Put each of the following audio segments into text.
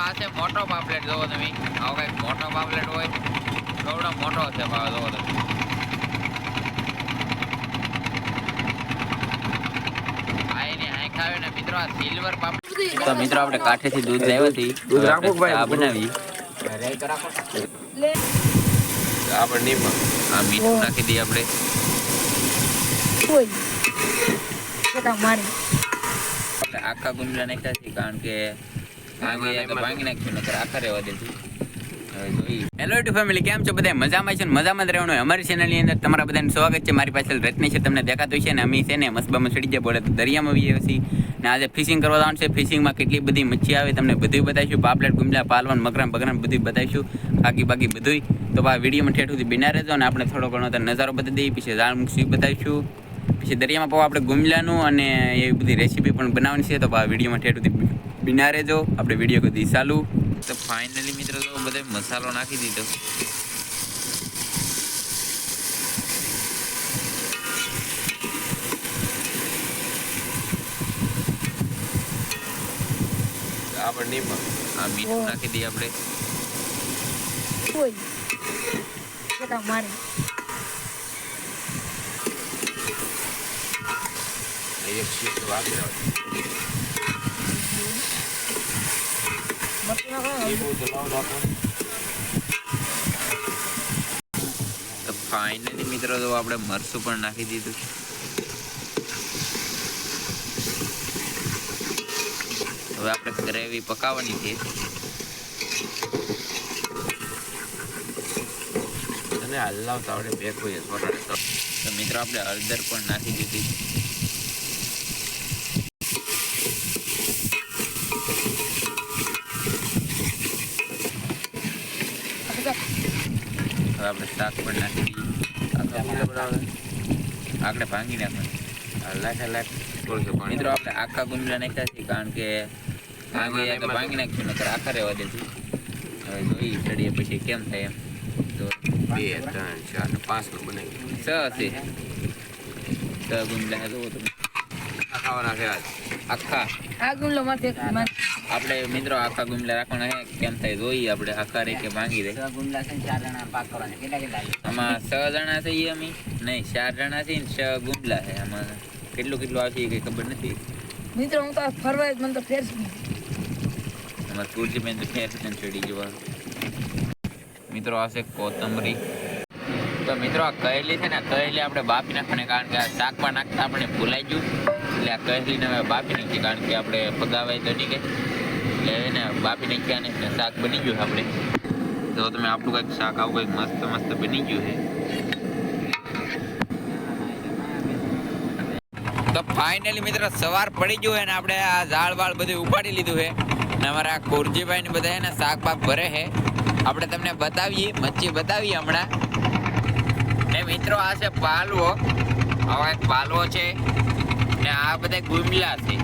આ છે મોટો પાપલેટ, જોવો તમે. આવો કઈક મોટો પાપલેટ હોય, કેવડો મોટો છે ભાવ, જોવો તમે. મિત્રો આ સિલ્વર પાપલેટ. તો મિત્રો આપણે કાઠેથી દૂધ લાવ્યા હતી, દૂધ રાખો ભાઈ, આ બનાવી આપણે આ મીઠું નાખી દઈએ આપણે. આખા ગુંદલા નાખ્યા છે, કારણ કે ભાંગી નાખ્યું, નકર આખા રહેવા દેતું. હેલો ટુ ફેમિલી, કેમ છો બધા? મજામાં છે ને મજામાં જ રહેવાનું. અમારી ચેનલની અંદર તમારા બધાનું સ્વાગત છે. મારી પાસે રત્ની છે, તમને દેખાતું છે ને. અમે છે ને મસ્બામાં ચડી જાય બોલે તો દરિયામાં આવીએ છીએ ને આજે ફિશિંગ કરવા જવાનું છે. ફિશિંગમાં કેટલી બધી મચ્છી આવે તમને બધું બતાવીશું. પાપલેટ, ગુંદલા, પાલવન, મગરામ બગરામ બધું બતાવીશું, બાકી બધું. તો આ વિડીયોમાં ઠેઠ સુધી બિના રહેજો અને આપણે થોડો ઘણો નજારો બતાવી દઈએ. પછી ઝાડ મૂકશું બતાવીશું. પછી દરિયામાં પાવ આપણે ગુંદલાનું અને એવી બધી રેસીપી પણ બનાવવાની છે. તો આ વિડીયોમાં ઠેઠ સુધી બિના રહેજો. આપણે વિડીયો કદી ચાલુ. તો ફાઇનલી મિત્રો તો બધે મસાલો નાખી દીધો. આપણે આ મીઠું નાખી દઈએ આપણે. તો ફાઇનલી મિત્રો તો આપણે મરચું પણ નાખી દીધું. હવે આપણે ગ્રેવી પકાવવાની છે. અને હલાવતા આપણે ભેગું તો મિત્રો આપણે હળદર પણ નાખી દીધી. હવે આપણે શાક પણ નાખી દઈએ. આપણે ભાંગી નાખવાનું. મિત્રો આપણે આખા ગુંદલા નાખ્યા છે, કારણ કે ભાંગી નાખ્યું, નકર આખા રહેવા દેતું. હવે જોઈ ચડીએ પછી કેમ થાય એમ. તો 2 3 4 5 નું બનાવી 6 છે. 6 ગુંદલા હે, જોવો તમે. ખાવાના છે આખા આપણે મિત્રો આખા ગુંદલા રાખવાના છે. કેમ થાય જોઈએ આપણે. આખા રે કે ભાંગી રે. આમાં 6 જણા છીએ અમે, નહીં 4 જણા છીએ ને 6 ગુંદલા છે. આમાં કેટલું આવશે એ કઈ ખબર નથી મિત્રો. હું તો ફરવા મને તો ફેર અમારે કુરજી બેન તો ફેર ચડી જવા. મિત્રો આવશે કોથમરી. તો મિત્રો આ કહેલી છે ને, કહેલી આપણે બાફી નાખવાની, કારણ કે આ શાકમાં નાખતા આપણે ભૂલાઈ ગયું. એટલે આ કહેલીને હવે બાફી નાખીએ, કારણ કે આપણે પગાવાય તો નહીં કે. એટલે એને બાફી નાખ્યા ને શાક બની ગયું આપણે. તો તમે આપણું કંઈક શાક આવું કંઈક મસ્ત બની ગયું છે. તો ફાઇનલી મિત્રો સવાર પડી ગયું છે ને આપણે આ ઝાડ વાળ બધું ઉપાડી લીધું છે ને અમારા કુરજીભાઈ ને બધા એને શાક પાક ભરે છે. આપણે તમને બતાવીએ, મચ્છી બતાવીએ હમણાં. ને મિત્રો આ છે પાલવો. આવા એક પાલવો છે ને આ બધા ગુંદલા છે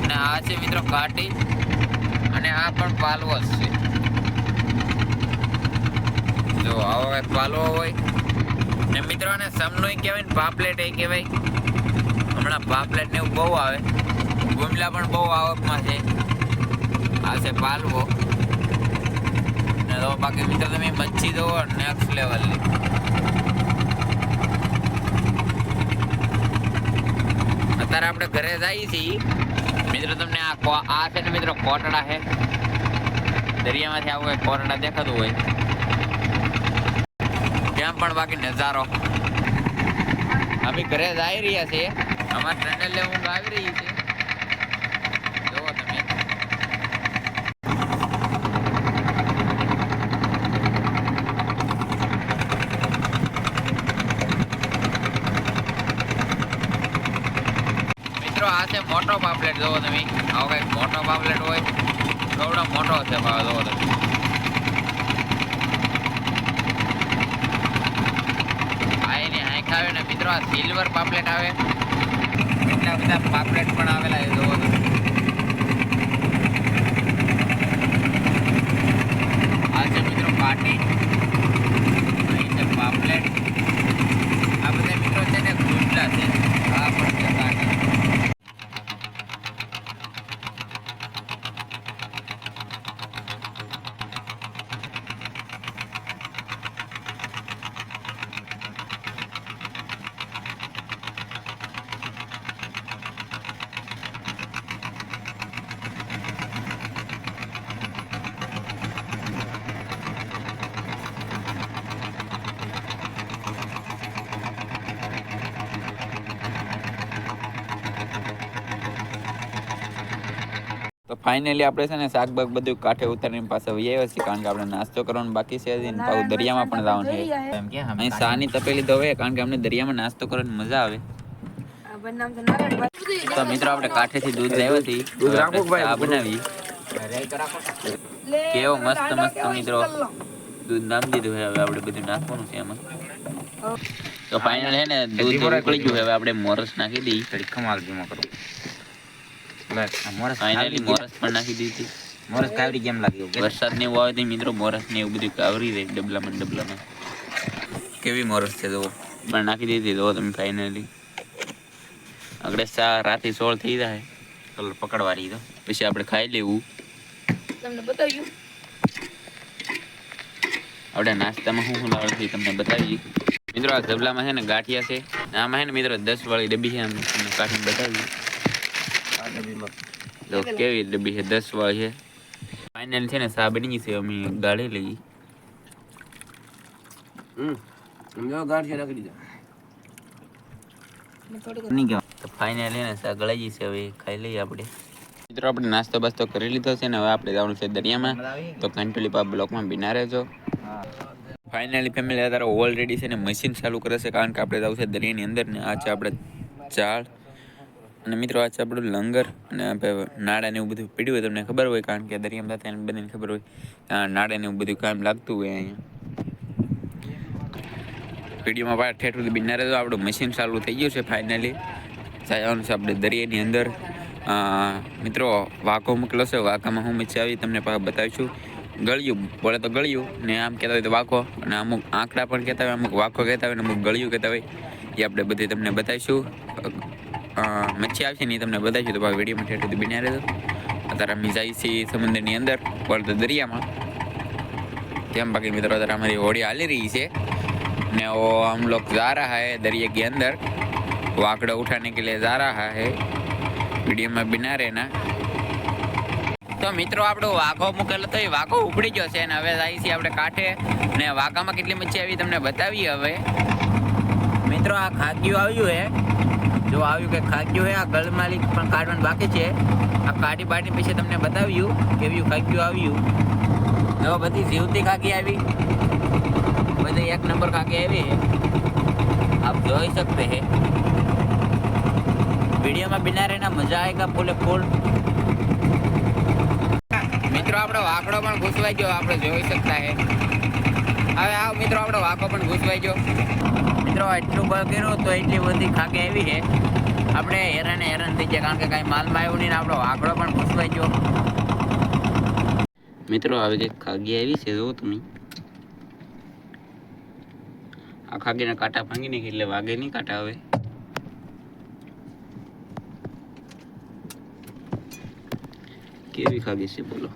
ને આ છે મિત્રો કાટી અને આ પણ પાલવો જ છે. જો આવો એક પાલવો હોય ને મિત્રો આને સમનોય કહેવાય ને પાપલેટ એ કહેવાય. હમણાં પાપલેટ ને એવું બહુ આવે, ગુંદલા પણ બહુ આવકમાં છે. આ છે પાલવો ને તો બાકી મિત્રો તમે મચ્છી જોવો નેક્સ્ટ લેવલની. અત્યારે આપણે ઘરે જઈએ છીએ મિત્રો. તમને આ છે ને મિત્રો કોટડા છે. દરિયામાંથી આવું કંઈક કોટડા દેખાતું હોય કેમ પણ બાકી નજારો. અમે ઘરે જઈ રહ્યા છીએ. અમારા ચેનલે ઊંઘ આવી રહી છે, જોવો તમે. મિત્રો આ છે મોટો પાપલેટ, જોવો તમે. આવો કઈક મોટો પાપલેટ હોય, કેવડો મોટો છે ભાવ, જોવો તમે. આવે ને મિત્રો આ સિલ્વર પાપલેટ આવે. એટલા બધા પાપલેટ પણ આવેલા છે, જોવો તમે. આ છે મિત્રો પાટી, અહીં છે પાપલેટ. આ બધા મિત્રો છે ને ગુંદલા છે. આ પણ છે પાટી. તો ફાઇનલી આપણે છે ને શાક બાગ બધું કાંઠે ઉતારીને પાછા વહી આવ્યા છીએ કારણ કે આપણે નાસ્તો કરવાનો બાકી છે હજી, ને પાછું દરિયામાં પણ જવાનું છે. અહીં શાની તપેલી તો હોય કારણ કે અમને દરિયામાં નાસ્તો કરવાની મજા આવે. તો મિત્રો આપણે કાંઠેથી દૂધ લાવ્યા છીએ. દૂધ રાખો ભાઈ, ચા બનાવી. કેવો મસ્ત મસ્ત મિત્રો દૂધ નામ દીધું છે. હવે આપણે બધું નાખવાનું છે એમાં. તો ફાઇનલ છે ને દૂધ ઉકળી ગયું. હવે આપણે મોરસ નાખી દઈએ. કમાલ ધીમો કરો. ફાઇનલી મોરસ પણ નાખી દીધી. મોરસ કાવરી કેમ લાગ્યું? વરસાદ ને એવું આવે તો મિત્રો મોરસ ને એવું બધું કાવરી દે ડબલામાં. કેવી મોરસ છે જો પણ નાખી દીધી. જો તમે ફાઇનલી આગળ રાતે 16 થઈ જાય કલર પકડવાની તો પછી આપણે ખાઈ લેવું. તમને બતાવ્યું આપણે નાસ્તામાં શું લાવે છે તમને બતાવી. મિત્રો આ ઝબલામાં છે ને ગાંઠિયા છે. આમાં છે ને મિત્રો 10 વાળી ડબ્બી છે. તમને કાઢીને બતાવી તો કેવી ડબ્બી છે. 10 વાળી છે. ફાઇનલ છે ને સા બની છે. અમે ગાળી લઈ. સમજો ગાંઠિયા નાખી દીધા. નહીં કહેવાય. તો ફાઇનલ છે ને સા ગળાઈ છે. હવે ખાઈ લઈએ આપણે. મિત્રો આપણે નાસ્તો બાસ્તો કરી લીધો છે ને હવે આપણે જવાનું છે દરિયામાં. તો કંટ્રોલી પા બ્લોકમાં બિના રહેજો. ફાઇનલી ફેમિલી અત્યારે ઓલરેડી છે ને મશીન ચાલુ કરે છે કારણ કે આપણે જવું છે દરિયાની અંદર ને આ છે આપણે ચાળ અને મિત્રો આ છે આપણું લંગર અને નાડા ને એવું બધું પીડ્યું હોય તમને ખબર હોય કારણ કે દરિયામાં જતા એને બધાને ખબર હોય નાડા ને એવું બધું કામ લાગતું હોય અહીંયા વિડીયોમાં પાછા ઠેઠ સુધી બિના રહેજો. આપણું મશીન ચાલુ થઈ ગયું છે. ફાઇનલી જવાનું છે આપણે દરિયાની અંદર. મિત્રો વાઘો મૂકેલો છે. વાઘામાં હું મચ્છી આવી તમને પાછા બતાવીશું. ગળ્યું બોલે તો ગળ્યું ને આમ કહેતા હોય તો વાઘો અને અમુક આંકડા પણ કહેતા હોય, અમુક વાઘો કહેતા હોય ને અમુક ગળ્યું કહેતા હોય. એ આપણે બધી તમને બતાવીશું. મચ્છી આવશે ને એ તમને બતાવીશું. તો વિડીયોમાં ઠેઠ સુધી બન્યા રહેજો. અત્યારે અમે જઈએ છીએ સમુદ્રની અંદર બોલે તો દરિયામાં. કેમ બાકી મિત્રો અત્યારે અમારી હોડી હાલી રહી છે ने वो हम लोग जा रहा है दरिया के अंदर. वाकड़ा उठाने के लिए जा रहा है. वीडियो में बिना रहना. તો મિત્રો આપણો વાઘો મૂકેલો તો એ વાઘો ઉપડી ગયો છે અને હવે જાય છે આપણે કાંઠે ને વાઘામાં કેટલી મચ્છી આવી તમને બતાવી. હવે મિત્રો આ ખાગ્યું આવ્યું હે. જો આવ્યું કે ખાગ્યું હે. આ ગળમાલી પણ કાઢવાનું બાકી છે. આ કાઢી બાટી પછી તમને બતાવ્યું કેવું ખાગ્યું આવ્યું. જો બધી જીવતી ખાગી આવી. बड़े एक नंबर खा के आए हैं. आप जो ही सकते हैं. वीडियो में बिना रहना मजा आएगा फूले फूल. મિત્રો આપણો વાકડો પણ ઘૂસવાઈ ગયો. આપણે જોઈ શકતા હે. હવે આવ મિત્રો આપણો વાકો પણ ઘૂસવાઈ ગયો. મિત્રો એટલું બગેરો તો એટલી બધી ખાકે આવી છે. આપણે હેરાન થઈ ગયા કારણ કે કાંઈ માલમાં આવ્યું નહીં ને આપણો વાકડો પણ ઘૂસવાઈ ગયો. મિત્રો હવે જે ખાગી આવી છે જો તમે આ ખાગીના કાંટા ભાંગી નાખી એટલે વાગે નહીં કાંટા. હવે કેવી ખાગી છે બોલો.